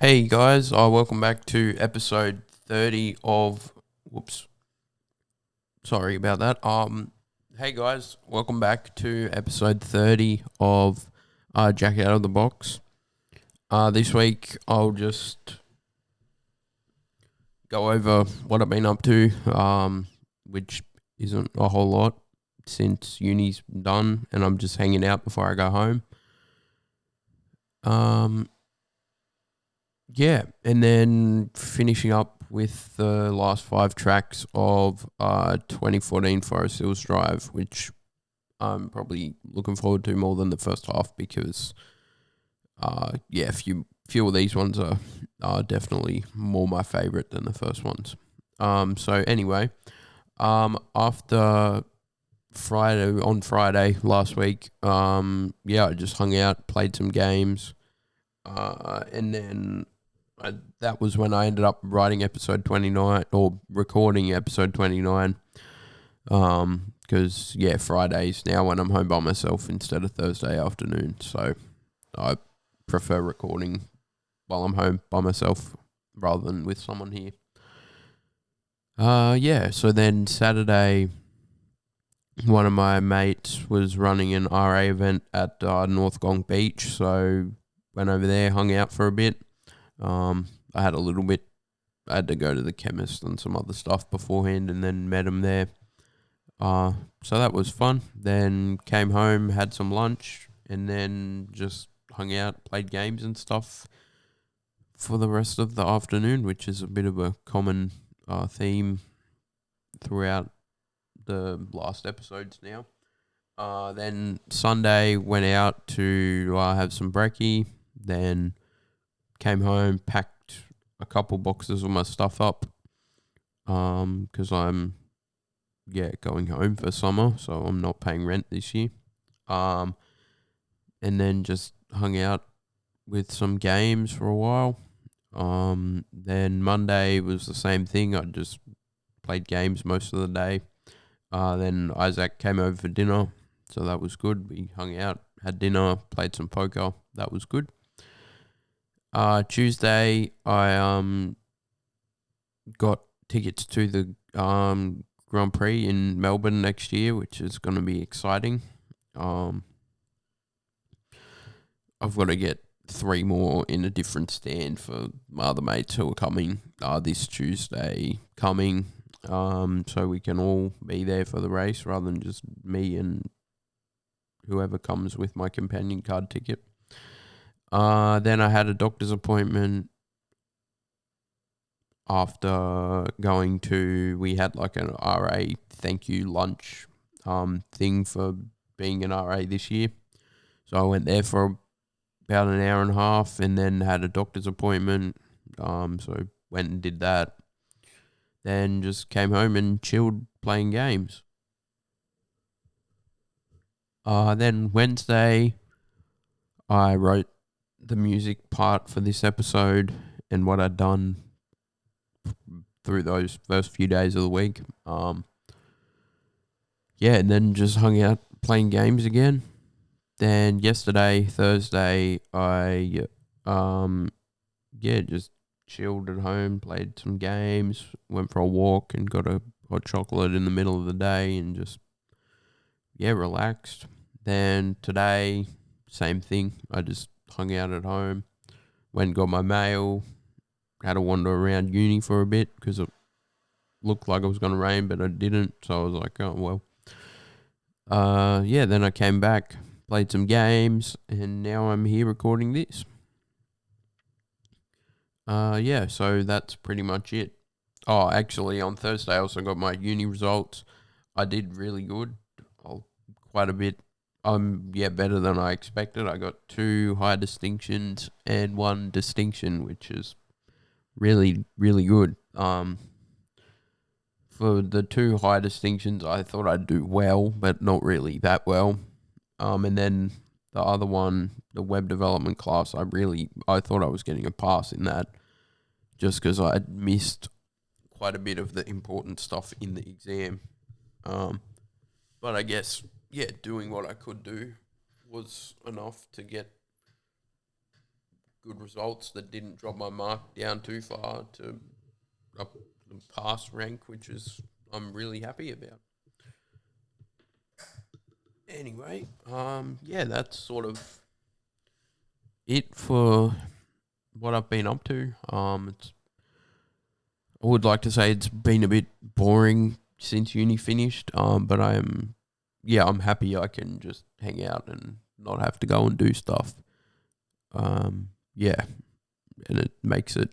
Hey guys, welcome back to episode 30 of whoops. Sorry about that. Hey guys, welcome back to episode 30 of Jack Out of the Box. This week I'll just go over what I've been up to, which isn't a whole lot since uni's done and I'm just hanging out before I go home. Yeah, and then finishing up with the last 5 tracks of 2014 Forest Hills Drive, which I'm probably looking forward to more than the first half because, a few of these ones are definitely more my favourite than the first ones. So anyway, after on Friday last week, I just hung out, played some games, and then that was when I ended up writing episode 29 or recording episode 29. Because Fridays now when I'm home by myself instead of Thursday afternoon. So I prefer recording while I'm home by myself rather than with someone here. So then Saturday, one of my mates was running an RA event at North Gong Beach. So went over there, hung out for a bit. I had to go to the chemist and some other stuff beforehand and then met him there. So that was fun. Then came home, had some lunch, and then just hung out, played games and stuff for the rest of the afternoon, which is a bit of a common theme throughout the last episodes now. Then Sunday went out to have some brekkie, then came home, packed a couple boxes of my stuff up because I'm going home for summer, so I'm not paying rent this year. And then just hung out with some games for a while. Then Monday was the same thing. I just played games most of the day. Then Isaac came over for dinner, so that was good. We hung out, had dinner, played some poker. That was good. Tuesday, I got tickets to the Grand Prix in Melbourne next year, which is going to be exciting. I've got to get 3 more in a different stand for my other mates who are coming this Tuesday so we can all be there for the race rather than just me and whoever comes with my companion card ticket. Then I had a doctor's appointment after we had like an RA thank you lunch thing for being an RA this year. So I went there for about an hour and a half and then had a doctor's appointment. So went and did that. Then just came home and chilled playing games. Then Wednesday, I wrote the music part for this episode and what I'd done through those first few days of the week. And then just hung out playing games again. Then yesterday, Thursday, I just chilled at home, played some games, went for a walk and got a hot chocolate in the middle of the day and just relaxed. Then today, same thing. I just hung out at home, went and got my mail, had a wander around uni for a bit because it looked like it was going to rain, but it didn't. So I was like, oh, well. Then I came back, played some games, and now I'm here recording this. So that's pretty much it. Oh, actually, on Thursday I also got my uni results. I did really good, quite a bit. Better than I expected. I got 2 high distinctions and 1 distinction, which is really, really good. For the 2 high distinctions, I thought I'd do well, but not really that well. And then the other one, the web development class, I thought I was getting a pass in that just because I had missed quite a bit of the important stuff in the exam. But I guess, doing what I could do was enough to get good results that didn't drop my mark down too far to up the pass rank, which is I'm really happy about. Anyway, yeah, that's sort of it for what I've been up to. I would like to say it's been a bit boring since uni finished. But I'm happy I can just hang out and not have to go and do stuff. Yeah, and it makes it.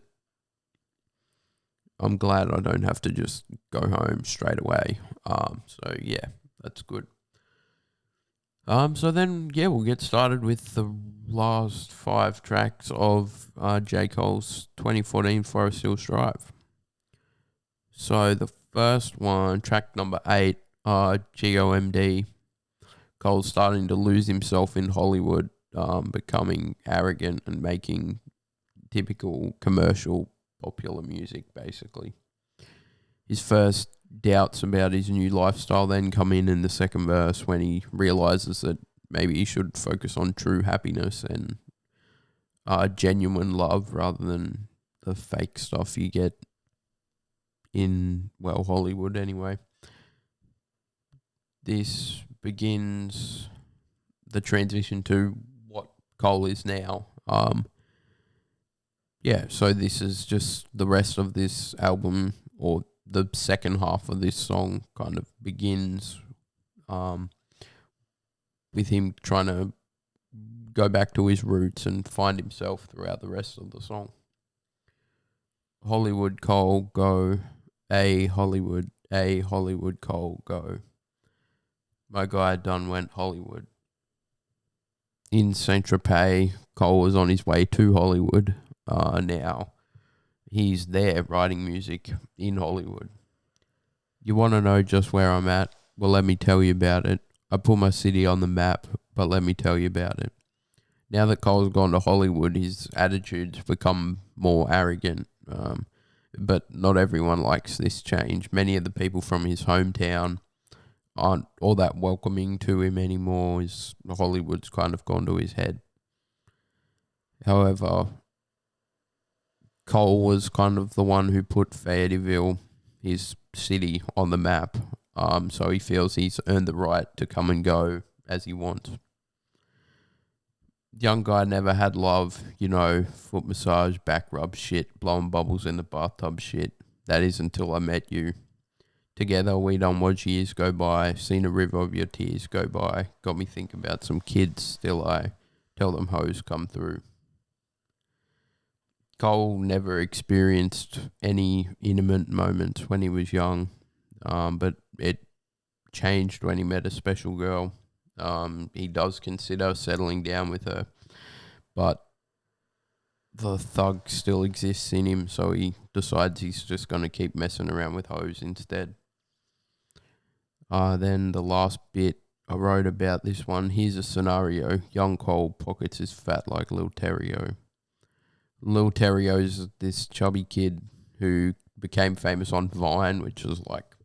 I'm glad I don't have to just go home straight away. So yeah, that's good. So then, yeah, we'll get started with the last 5 tracks of J. Cole's 2014 Forest Hills Drive. So the first one, track number 8, GOMD. Cole's starting to lose himself in Hollywood, becoming arrogant and making typical commercial popular music, basically. His first doubts about his new lifestyle then come in the second verse when he realizes that maybe he should focus on true happiness and genuine love rather than the fake stuff you get in, well, Hollywood anyway. This begins the transition to what Cole is now. Yeah, so this is just the rest of this album, or the second half of this song kind of begins with him trying to go back to his roots and find himself throughout the rest of the song. Hollywood Cole, go. Hollywood Cole, go. My guy done went Hollywood. In Saint Tropez, Cole was on his way to Hollywood. Now he's there writing music in Hollywood. You want to know just where I'm at? Well, let me tell you about it. I put my city on the map, but let me tell you about it. Now that Cole's gone to Hollywood, his attitude's become more arrogant. But not everyone likes this change. Many of the people from his hometown aren't all that welcoming to him anymore. Hollywood's kind of gone to his head. However, Cole was kind of the one who put Fayetteville, his city, on the map. So he feels he's earned the right to come and go as he wants. Young guy never had love, foot massage, back rub shit, blowing bubbles in the bathtub shit. That is until I met you. Together we done watch years go by, seen a river of your tears go by, got me think about some kids, still I tell them hoes come through. Cole never experienced any intimate moments when he was young, but it changed when he met a special girl. He does consider settling down with her, but the thug still exists in him, so he decides he's just going to keep messing around with hoes instead. Then the last bit I wrote about this one. Here's a scenario. Young Cole pockets his fat like Lil Terrio. Lil Terrio's this chubby kid who became famous on Vine, which was like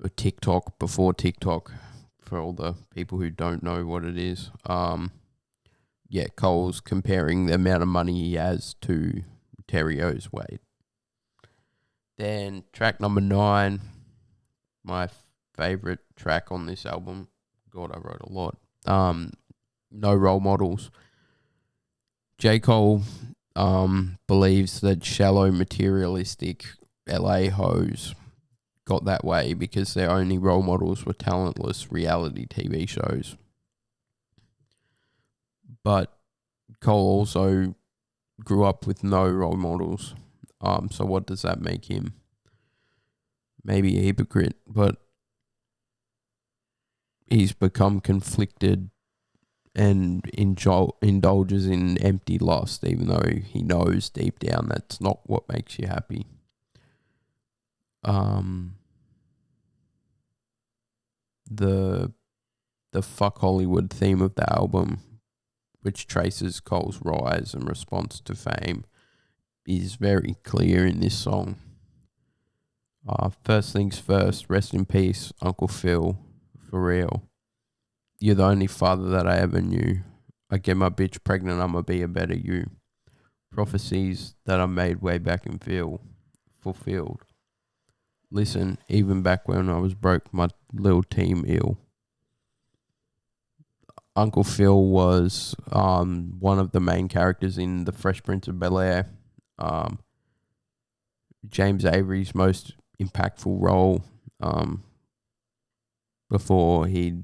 a TikTok before TikTok for all the people who don't know what it is. Yeah, Cole's comparing the amount of money he has to Terrio's weight. Then track number 9, my favorite track on this album. God, I wrote a lot. No Role Models. J. Cole believes that shallow, materialistic LA hoes got that way because their only role models were talentless reality TV shows. But Cole also grew up with no role models. So what does that make him? Maybe a hypocrite, but he's become conflicted and indulges in empty lust, even though he knows deep down that's not what makes you happy. The fuck Hollywood theme of the album, which traces Cole's rise and response to fame, is very clear in this song. First things first, rest in peace, Uncle Phil, for real. You're the only father that I ever knew. I get my bitch pregnant, I'ma be a better you. prophecies that I made way back in feel fulfilled. Listen, even back when I was broke, my little team ill. Uncle Phil was one of the main characters in The Fresh Prince of Bel-Air. James Avery's most impactful role before he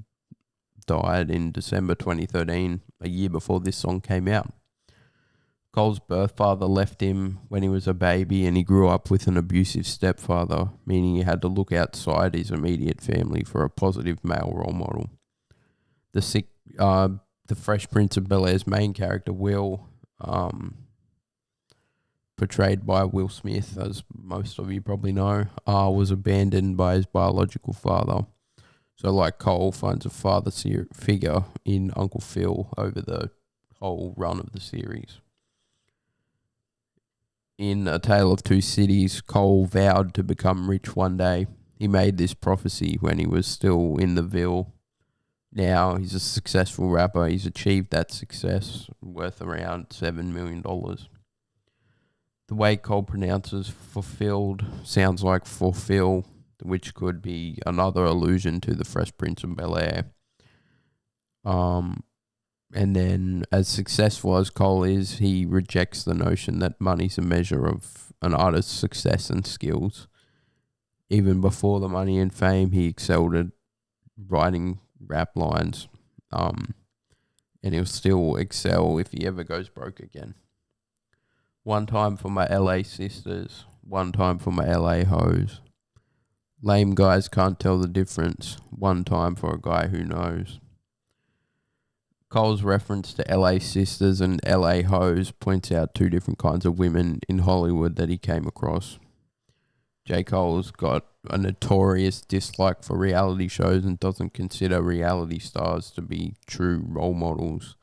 died in December 2013, a year before this song came out. Cole's birth father left him when he was a baby, and he grew up with an abusive stepfather, meaning he had to look outside his immediate family for a positive male role model. The Fresh Prince of Bel-Air's main character, Will, portrayed by Will Smith, as most of you probably know, was abandoned by his biological father. So, like Cole finds a father figure in Uncle Phil over the whole run of the series. In A Tale of Two Cities, Cole vowed to become rich one day. He made this prophecy when he was still in the Ville. Now he's a successful rapper. He's achieved that success, worth around $7 million. The way Cole pronounces fulfilled sounds like fulfill, which could be another allusion to the Fresh Prince of Bel-Air. And then, as successful as Cole is, he rejects the notion that money's a measure of an artist's success and skills. Even before the money and fame, he excelled at writing rap lines. And he'll still excel if he ever goes broke again. One time for my LA sisters, one time for my LA hoes. Lame guys can't tell the difference, one time for a guy who knows. Cole's reference to LA sisters and LA hoes points out two different kinds of women in Hollywood that he came across. J. Cole's got a notorious dislike for reality shows and doesn't consider reality stars to be true role models,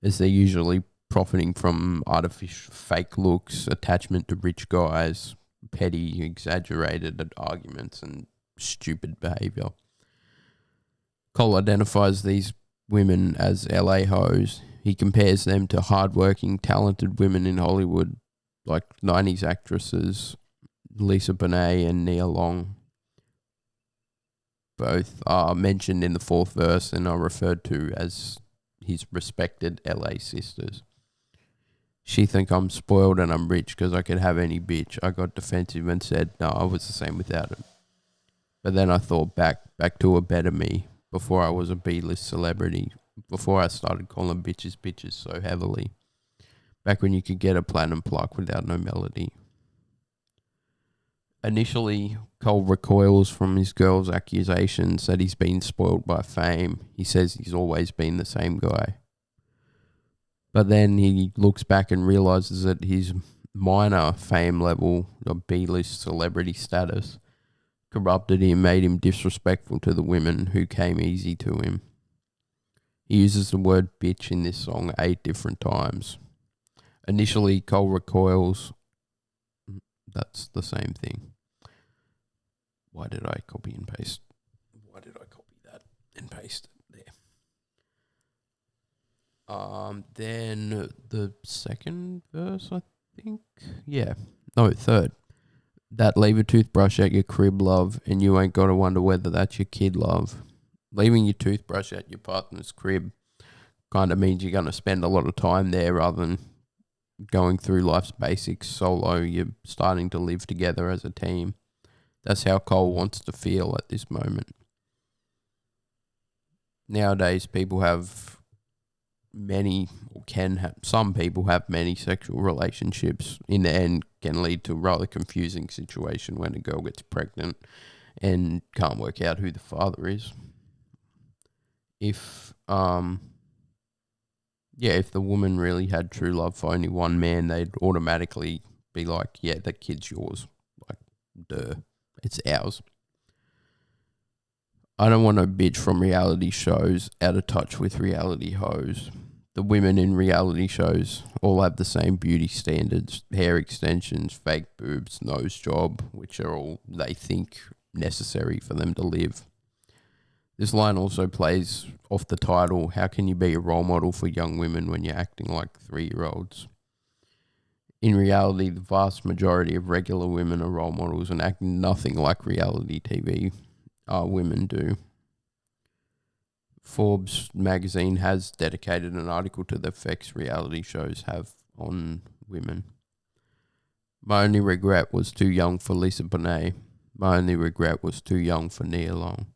as they're usually profiting from artificial fake looks, attachment to rich guys, petty, exaggerated arguments, and stupid behavior. Cole identifies these women as LA hoes. He compares them to hardworking, talented women in Hollywood, like 90s actresses Lisa Bonet and Nia Long. Both are mentioned in the fourth verse and are referred to as his respected LA sisters. She think I'm spoiled and I'm rich because I could have any bitch. I got defensive and said, no, I was the same without him. But then I thought back to a better me, before I was a B-list celebrity, before I started calling bitches so heavily, back when you could get a platinum plaque without no melody. Initially, Cole recoils from his girl's accusations that he's been spoiled by fame. He says he's always been the same guy. But then he looks back and realizes that his minor fame level of B-list celebrity status corrupted him, made him disrespectful to the women who came easy to him. He uses the word bitch in this song 8 different times. Initially, Cole recoils. That's the same thing. Why did I copy and paste? Why did I copy that and paste it there? Then the second verse, I think. Yeah. No, third. That leave a toothbrush at your crib, love, and you ain't got to wonder whether that's your kid, love. Leaving your toothbrush at your partner's crib kind of means you're going to spend a lot of time there rather than going through life's basics solo. You're starting to live together as a team. That's how Cole wants to feel at this moment. Nowadays, people have some people have many sexual relationships. In the end, can lead to a rather confusing situation when a girl gets pregnant and can't work out who the father is. If the woman really had true love for only one man, they'd automatically be like, yeah, that kid's yours. Like, duh, it's ours. I don't want no bitch from reality shows out of touch with reality hoes. The women in reality shows all have the same beauty standards, hair extensions, fake boobs, nose job, which are all they think necessary for them to live. This line also plays off the title, how can you be a role model for young women when you're acting like 3-year-olds? In reality, the vast majority of regular women are role models and act nothing like reality TV women do. Forbes magazine has dedicated an article to the effects reality shows have on women. My only regret was too young for Lisa Bonet. My only regret was too young for Nia Long.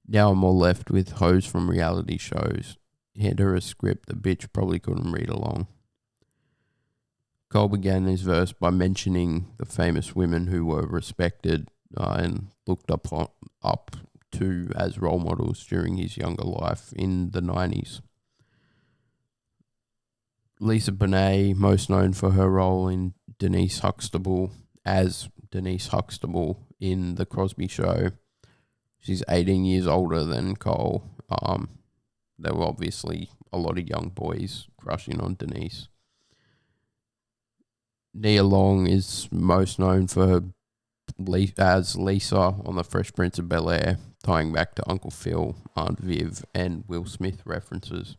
Now I'm all left with hoes from reality shows. Hand her a script the bitch probably couldn't read along. Cole began his verse by mentioning the famous women who were respected and looked up to as role models during his younger life in the 90s. Lisa Bonet, most known for her role in Denise Huxtable in The Cosby Show. She's 18 years older than Cole. There were obviously a lot of young boys crushing on Denise. Nia Long is most known for her as Lisa on The Fresh Prince of Bel-Air, tying back to Uncle Phil, Aunt Viv, and Will Smith references.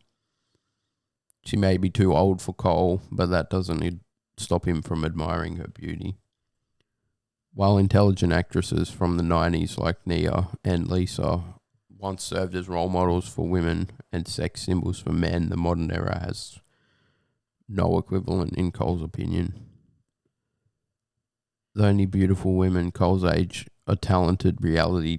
She may be too old for Cole, but that doesn't stop him from admiring her beauty. While intelligent actresses from the 90s like Nia and Lisa once served as role models for women and sex symbols for men, the modern era has no equivalent in Cole's opinion. The only beautiful women Cole's age are talentless reality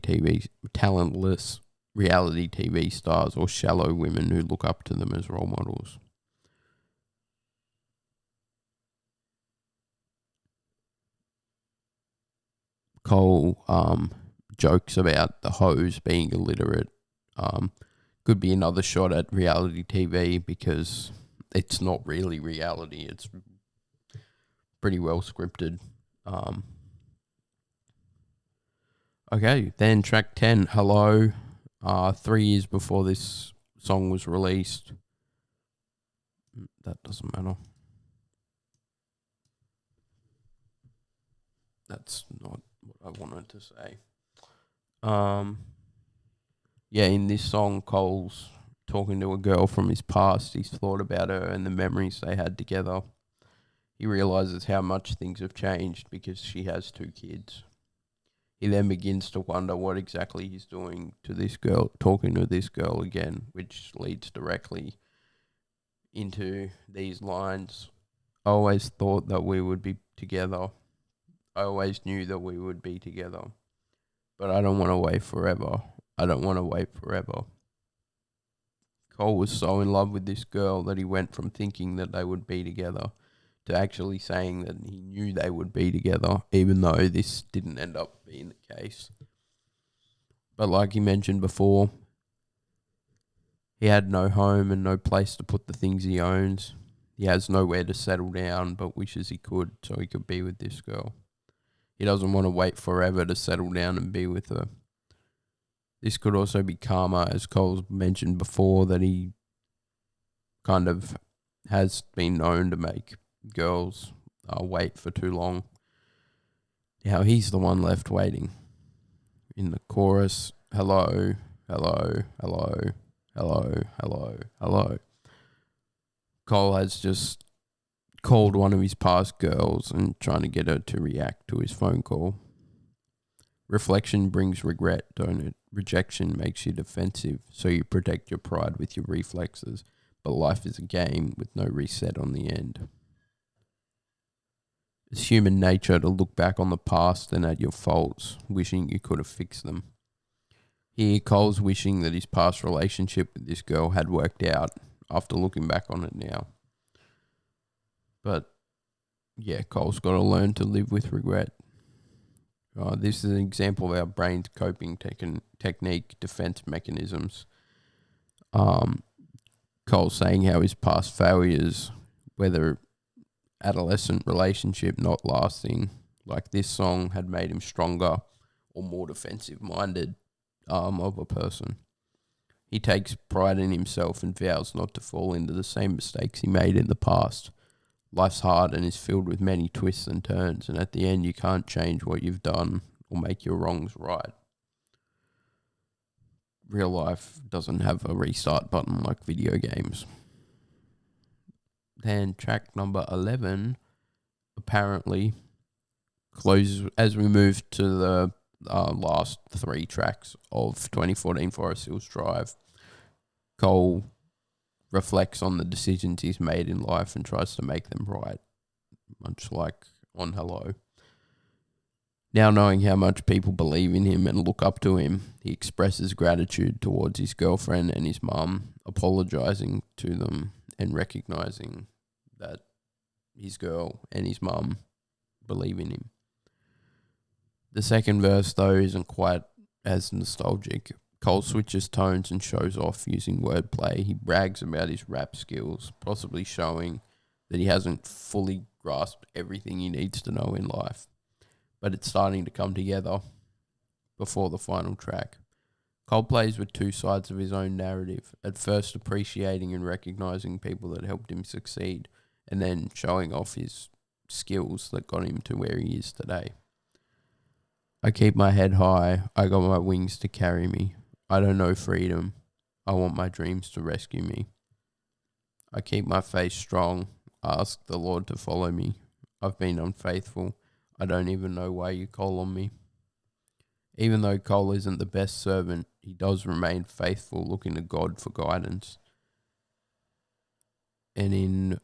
TV stars or shallow women who look up to them as role models. Cole jokes about the hoes being illiterate. Could be another shot at reality TV because it's not really reality. It's pretty well scripted. Okay, then track 10, Hello. 3 years before this song was released. That doesn't matter. That's not what I wanted to say. Yeah, in this song, Cole's talking to a girl from his past. He's thought about her and the memories they had together. He realizes how much things have changed because she has 2 kids. He then begins to wonder what exactly he's doing to this girl, talking to this girl again, which leads directly into these lines. I always thought that we would be together. I always knew that we would be together. But I don't want to wait forever. I don't want to wait forever. Cole was so in love with this girl that he went from thinking that they would be together to actually saying that he knew they would be together, even though this didn't end up being the case. But like he mentioned before, he had no home and no place to put the things he owns. He has nowhere to settle down, but wishes he could so he could be with this girl. He doesn't want to wait forever to settle down and be with her. This could also be karma, as Cole's mentioned before, that he kind of has been known to make girls wait for too long. Now he's the one left waiting. In the chorus, hello, hello, hello, hello, hello, hello. Cole has just called one of his past girls and trying to get her to react to his phone call. Reflection brings regret, don't it? Rejection makes you defensive, so you protect your pride with your reflexes. But life is a game with no reset on the end. It's human nature to look back on the past and at your faults, wishing you could have fixed them. Here, Cole's wishing that his past relationship with this girl had worked out after looking back on it now. But, yeah, Cole's got to learn to live with regret. This is an example of our brain's coping technique, defense mechanisms. Cole's saying how his past failures, whether adolescent relationship not lasting, like this song, had made him stronger or more defensive-minded of a person. He takes pride in himself and vows not to fall into the same mistakes he made in the past. Life's hard and is filled with many twists and turns, and at the end you can't change what you've done or make your wrongs right. Real life doesn't have a restart button like video games. Then track number 11, apparently closes as we move to the last 3 tracks of 2014 Forest Hills Drive. Cole reflects on the decisions he's made in life and tries to make them right, much like on Hello. Now knowing how much people believe in him and look up to him, he expresses gratitude towards his girlfriend and his mum, apologising to them and recognising that his girl and his mum believe in him. The second verse, though, isn't quite as nostalgic. Cole switches tones and shows off using wordplay. He brags about his rap skills, possibly showing that he hasn't fully grasped everything he needs to know in life. But it's starting to come together before the final track. Cole plays with 2 sides of his own narrative, at first appreciating and recognising people that helped him succeed, and then showing off his skills that got him to where he is today. I keep my head high, I got my wings to carry me. I don't know freedom, I want my dreams to rescue me. I keep my faith strong, ask the Lord to follow me. I've been unfaithful, I don't even know why you call on me. Even though Cole isn't the best servant, he does remain faithful, looking to God for guidance. And in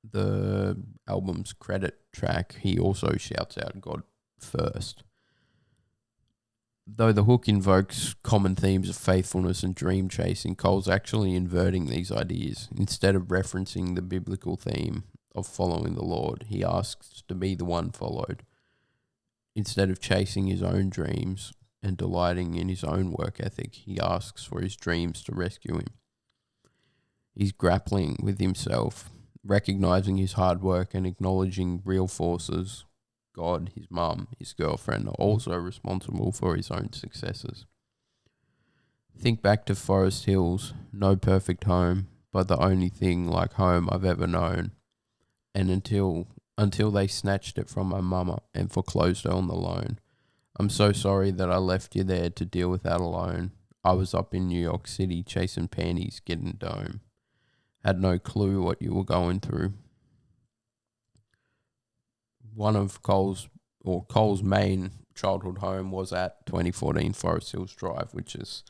the album's credit track, he also shouts out God first. Though the hook invokes common themes of faithfulness and dream chasing, Cole's actually inverting these ideas. Instead of referencing the biblical theme of following the Lord, he asks to be the one followed. Instead of chasing his own dreams and delighting in his own work ethic, he asks for his dreams to rescue him. He's grappling with himself, recognizing his hard work and acknowledging real forces. God, his mum, his girlfriend are also responsible for his own successes. Think back to Forest Hills, no perfect home, but the only thing like home I've ever known. And until they snatched it from my mama and foreclosed her on the loan. I'm so sorry that I left you there to deal with that alone. I was up in New York City chasing panties, getting dome. Had no clue what you were going through. One of Cole's main childhood home was at 2014 Forest Hills Drive, which is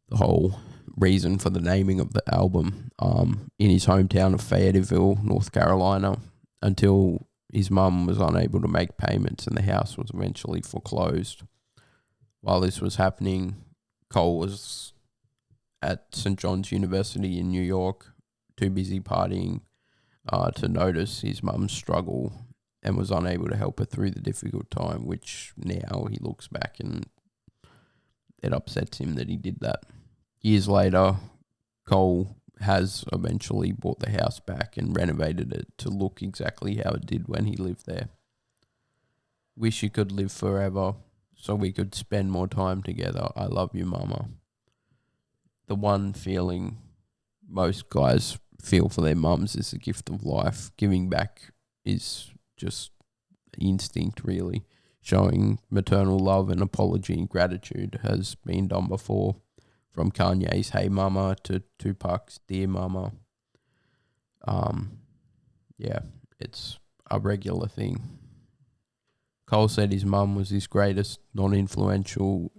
the whole reason for the naming of the album, in his hometown of Fayetteville, North Carolina, until his mum was unable to make payments and the house was eventually foreclosed. While this was happening, Cole was at St. John's University in New York, too busy partying to notice his mum's struggle, and was unable to help her through the difficult time, which now he looks back and it upsets him that he did that. Years later, Cole has eventually bought the house back and renovated it to look exactly how it did when he lived there. Wish you could live forever so we could spend more time together. I love you, mama. The one feeling most guys feel for their mums is the gift of life. Giving back is just instinct, really. Showing maternal love and apology and gratitude has been done before. From Kanye's Hey Mama to Tupac's Dear Mama. Yeah, it's a regular thing. Cole said his mum was his greatest non-influential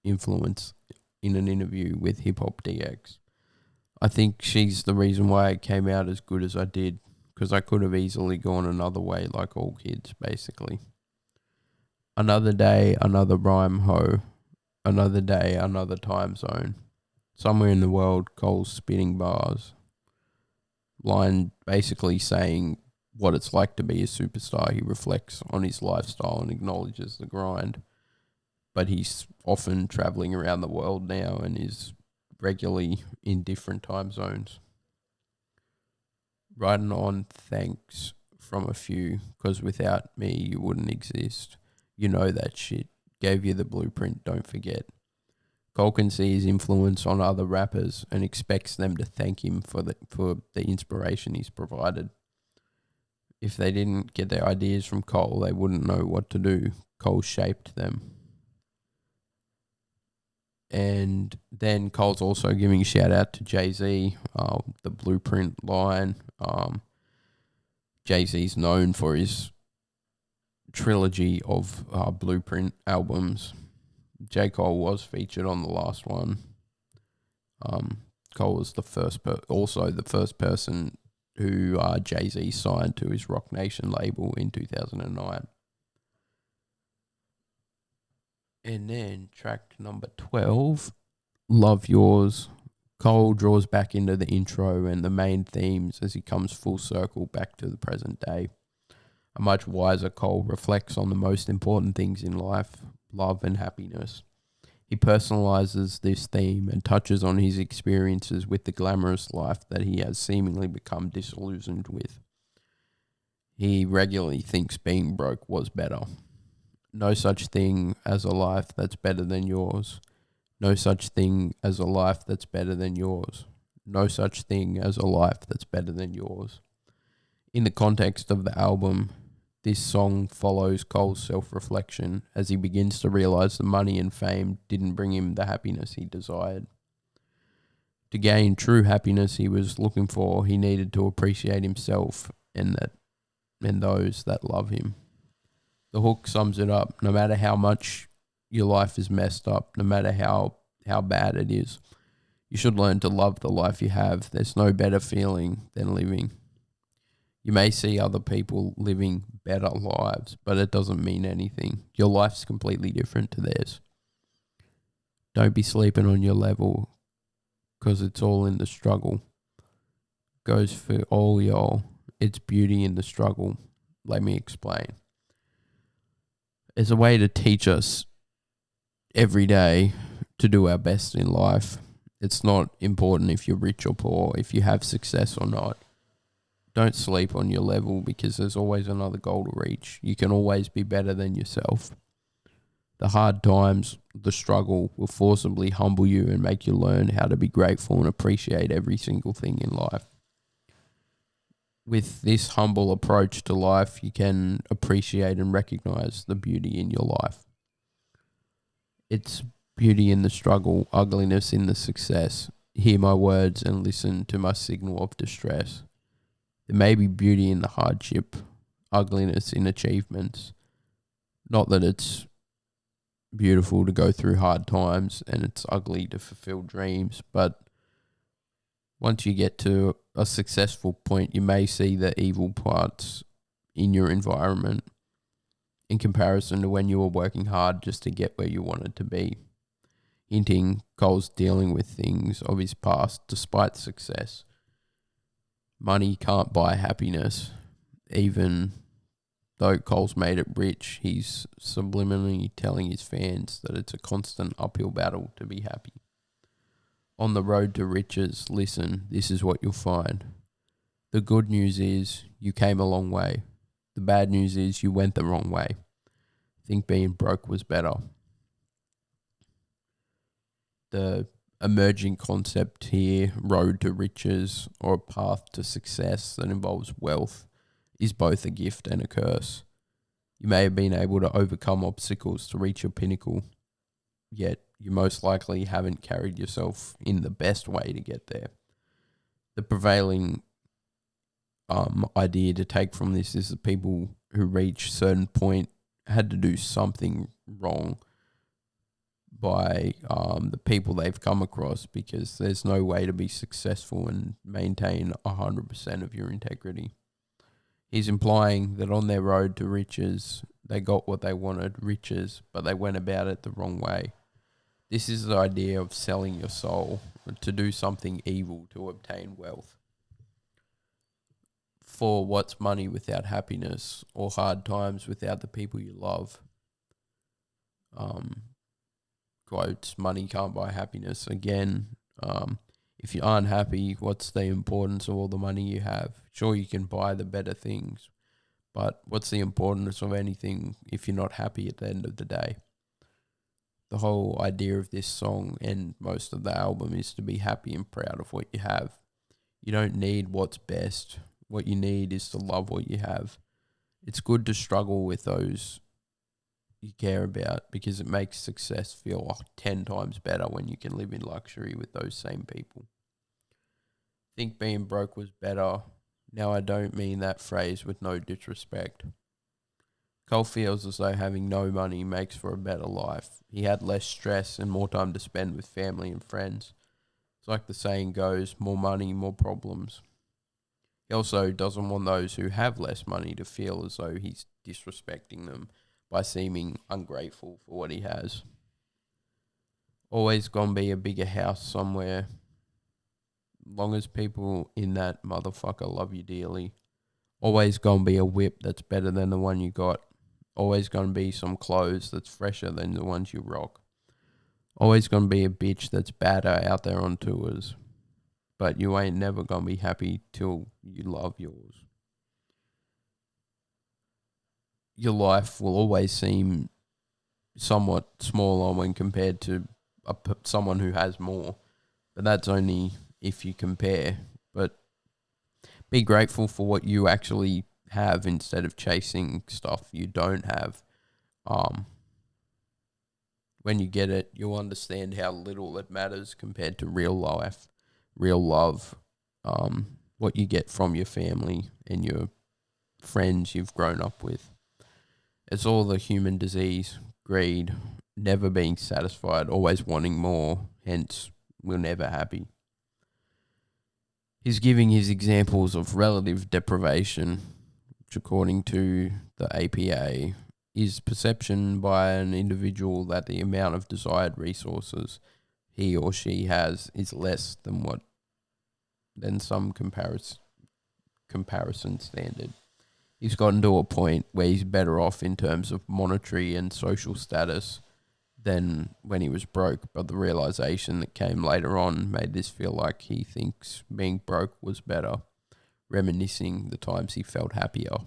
influence in an interview with Hip Hop DX. I think she's the reason why it came out as good as I did, because I could have easily gone another way like all kids, basically. Another day, another rhyme ho. Another day, another time zone. Somewhere in the world, Cole's spitting bars. Line basically saying what it's like to be a superstar. He reflects on his lifestyle and acknowledges the grind. But he's often travelling around the world now and is regularly in different time zones. Writing on thanks from a few, because without me you wouldn't exist. You know that shit. Gave you the blueprint, don't forget. Cole can see his influence on other rappers and expects them to thank him for the inspiration he's provided. If they didn't get their ideas from Cole, they wouldn't know what to do. Cole shaped them. And then Cole's also giving a shout out to Jay-Z, the Blueprint line. Jay-Z's known for his trilogy of Blueprint albums. J. Cole was featured on the last one. Cole was also the first person who Jay-Z signed to his Rock Nation label in 2009. And then track number 12, Love Yours. Cole draws back into the intro and the main themes as he comes full circle back to the present day. A much wiser Cole reflects on the most important things in life, love and happiness. He personalizes this theme and touches on his experiences with the glamorous life that he has seemingly become disillusioned with. He regularly thinks being broke was better. No such thing as a life that's better than yours. No such thing as a life that's better than yours. No such thing as a life that's better than yours. In the context of the album, this song follows Cole's self-reflection as he begins to realize the money and fame didn't bring him the happiness he desired. To gain true happiness he was looking for, he needed to appreciate himself and those that love him. The hook sums it up. No matter how much your life is messed up, no matter how bad it is, you should learn to love the life you have. There's no better feeling than living. You may see other people living better lives, but it doesn't mean anything. Your life's completely different to theirs. Don't be sleeping on your level, because it's all in the struggle. Goes for all y'all. It's beauty in the struggle. Let me explain. It's a way to teach us every day to do our best in life. It's not important if you're rich or poor, if you have success or not. Don't sleep on your level because there's always another goal to reach. You can always be better than yourself. The hard times, the struggle will forcibly humble you and make you learn how to be grateful and appreciate every single thing in life. With this humble approach to life, you can appreciate and recognize the beauty in your life. It's beauty in the struggle, ugliness in the success. Hear my words and listen to my signal of distress. There may be beauty in the hardship, ugliness in achievements. Not that it's beautiful to go through hard times and it's ugly to fulfill dreams, but once you get to a successful point, you may see the evil parts in your environment in comparison to when you were working hard just to get where you wanted to be. Hinting Cole's dealing with things of his past despite success. Money can't buy happiness. Even though Cole's made it rich, he's subliminally telling his fans that it's a constant uphill battle to be happy. On the road to riches, listen, this is what you'll find. The good news is you came a long way. The bad news is you went the wrong way. Think being broke was better. The emerging concept here, road to riches or a path to success that involves wealth, is both a gift and a curse. You may have been able to overcome obstacles to reach your pinnacle, yet you most likely haven't carried yourself in the best way to get there. The prevailing idea to take from this is that people who reach a certain point had to do something wrong by the people they've come across, because there's no way to be successful and maintain 100% of your integrity. He's implying that on their road to riches, they got what they wanted, riches, but they went about it the wrong way. This is the idea of selling your soul to do something evil to obtain wealth. For what's money without happiness, or hard times without the people you love? Quotes, money can't buy happiness. Again, if you aren't happy, what's the importance of all the money you have? Sure, you can buy the better things, but what's the importance of anything if you're not happy at the end of the day? The whole idea of this song and most of the album is to be happy and proud of what you have. You don't need what's best. What you need is to love what you have. It's good to struggle with those you care about, because it makes success feel 10 times better when you can live in luxury with those same people. Think being broke was better. Now, I don't mean that phrase with no disrespect. Cole feels as though having no money makes for a better life. He had less stress and more time to spend with family and friends. It's like the saying goes, more money, more problems. He also doesn't want those who have less money to feel as though he's disrespecting them by seeming ungrateful for what he has. Always gonna be a bigger house somewhere. Long as people in that motherfucker love you dearly. Always gonna be a whip that's better than the one you got. Always gonna be some clothes that's fresher than the ones you rock. Always gonna be a bitch that's badder out there on tours. But you ain't never gonna be happy till you love yours. Your life will always seem somewhat smaller when compared to someone who has more. But that's only if you compare. But be grateful for what you actually have instead of chasing stuff you don't have. Um, when you get it, you'll understand how little it matters compared to real life, real love, what you get from your family and your friends you've grown up with. It's all the human disease, greed, never being satisfied, always wanting more, hence, we're never happy. He's giving his examples of relative deprivation, which, according to the APA, is perception by an individual that the amount of desired resources he or she has is less than some comparison standard. He's gotten to a point where he's better off in terms of monetary and social status than when he was broke, but the realization that came later on made this feel like he thinks being broke was better, reminiscing the times he felt happier.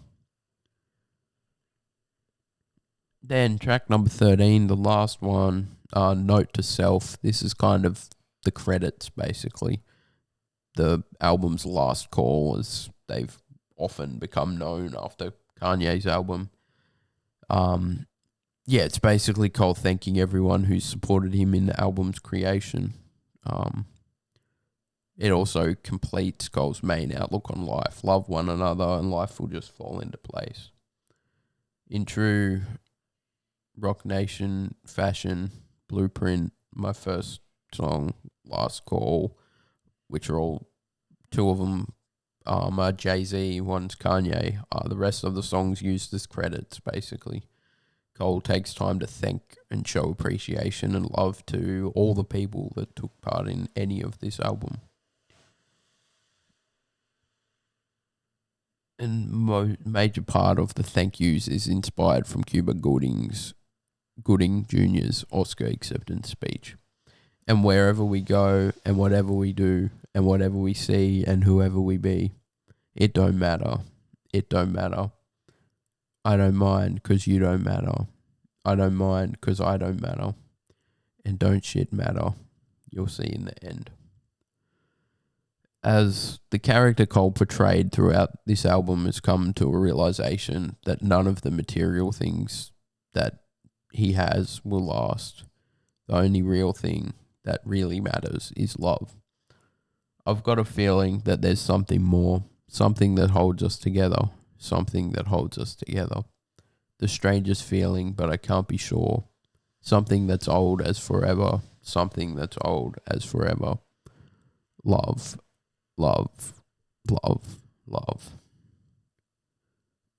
Then track number 13, the last one, Note to Self. This is kind of the credits, basically. The album's last call, as they've often become known after Kanye's album. Yeah, it's basically Cole thanking everyone who supported him in the album's creation. It also completes Cole's main outlook on life. Love one another and life will just fall into place. In true Rock Nation fashion, Blueprint, my first song, Last Call, which are all, two of them are Jay-Z, one's Kanye. The rest of the songs used as credits, basically. Cole takes time to thank and show appreciation and love to all the people that took part in any of this album. And major part of the thank yous is inspired from Cuba Gooding Jr.'s Oscar acceptance speech. And wherever we go, and whatever we do, and whatever we see, and whoever we be, it don't matter. It don't matter. I don't mind because you don't matter. I don't mind because I don't matter. And don't shit matter. You'll see in the end. As the character Cole portrayed throughout this album has come to a realization that none of the material things that he has will last. The only real thing that really matters is love. I've got a feeling that there's something more, something that holds us together, something that holds us together. The strangest feeling, but I can't be sure. Something that's old as forever, something that's old as forever. Love, love, love, love.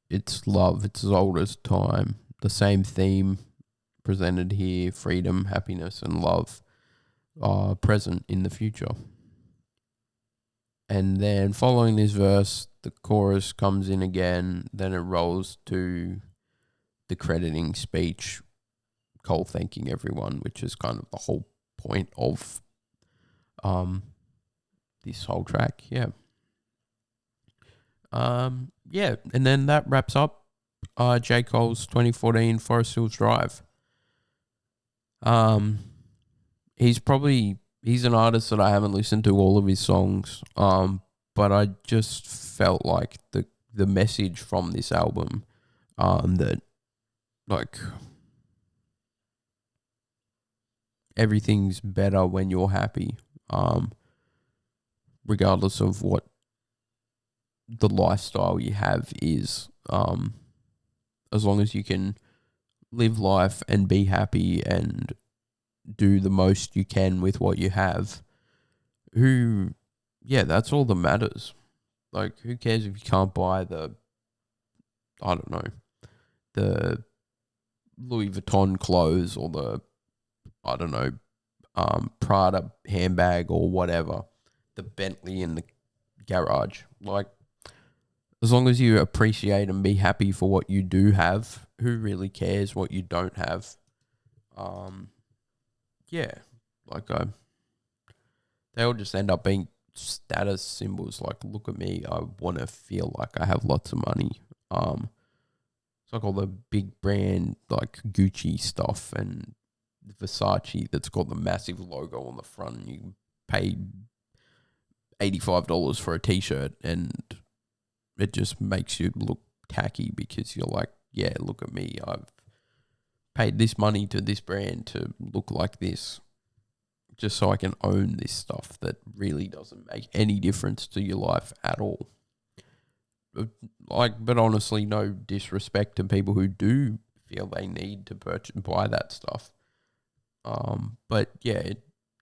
It's love, it's as old as time. The same theme presented here, freedom, happiness, and love, are present in the future. And then following this verse, the chorus comes in again, then it rolls to the crediting speech, Cole thanking everyone, which is kind of the whole point of this whole track. Yeah. Yeah, and then that wraps up J. Cole's 2014 Forest Hills Drive. He's an artist that I haven't listened to all of his songs, but I just felt like the message from this album, that like everything's better when you're happy, regardless of what the lifestyle you have is. As long as you can live life and be happy and do the most you can with what you have, that's all that matters. Like, who cares if you can't buy I don't know, the Louis Vuitton clothes or I don't know, Prada handbag or whatever, the Bentley in the garage. Like, as long as you appreciate and be happy for what you do have, who really cares what you don't have? Yeah, like they all just end up being status symbols. Like, look at me, I want to feel like I have lots of money. It's like all the big brand like Gucci stuff and Versace that's got the massive logo on the front. And you pay $85 for a t-shirt, and it just makes you look tacky because you're like, yeah, look at me, I've paid this money to this brand to look like this, just so I can own this stuff that really doesn't make any difference to your life at all. But honestly, no disrespect to people who do feel they need to buy that stuff. But yeah,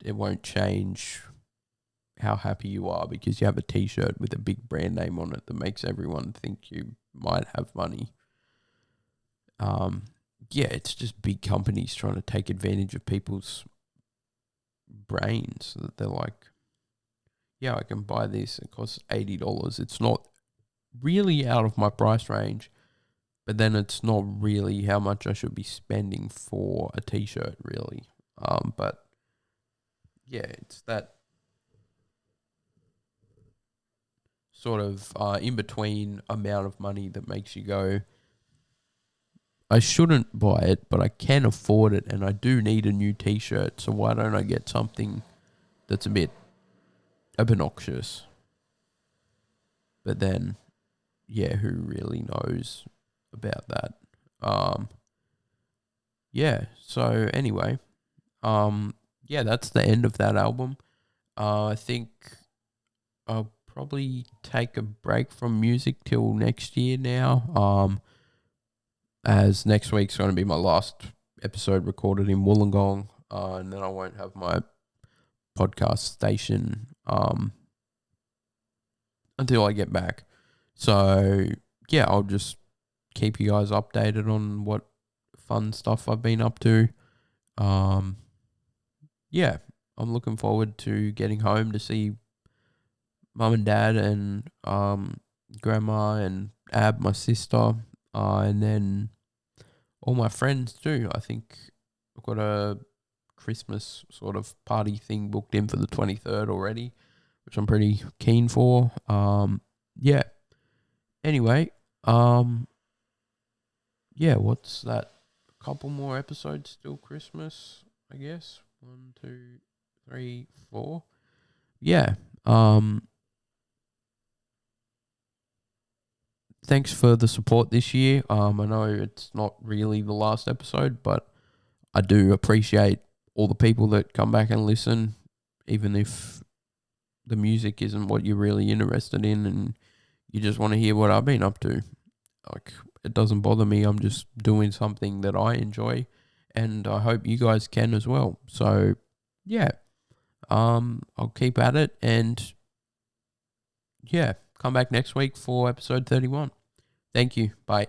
it won't change how happy you are because you have a t-shirt with a big brand name on it that makes everyone think you might have money. It's just big companies trying to take advantage of people's brains. That they're like, yeah, I can buy this. It costs $80. It's not really out of my price range, but then it's not really how much I should be spending for a t-shirt, really. But yeah, it's that sort of in between amount of money that makes you go, I shouldn't buy it, but I can afford it, and I do need a new t-shirt, so why don't I get something that's a bit obnoxious? But then, yeah, who really knows about that? So anyway, that's the end of that album. I think I'll probably take a break from music till next year now. As next week's going to be my last episode recorded in Wollongong, and then I won't have my podcast station until I get back. So yeah, I'll just keep you guys updated on what fun stuff I've been up to. I'm looking forward to getting home to see mum and dad and grandma and Ab, my sister, and then all my friends too. I think I've got a Christmas sort of party thing booked in for the 23rd already, which I'm pretty keen for. Anyway, what's that? A couple more episodes till Christmas, I guess. 1, 2, 3, 4. Yeah. Thanks for the support this year. I know it's not really the last episode, but I do appreciate all the people that come back and listen, even if the music isn't what you're really interested in and you just want to hear what I've been up to. Like, it doesn't bother me. I'm just doing something that I enjoy, and I hope you guys can as well. So, yeah, I'll keep at it, and come back next week for episode 31. Thank you. Bye.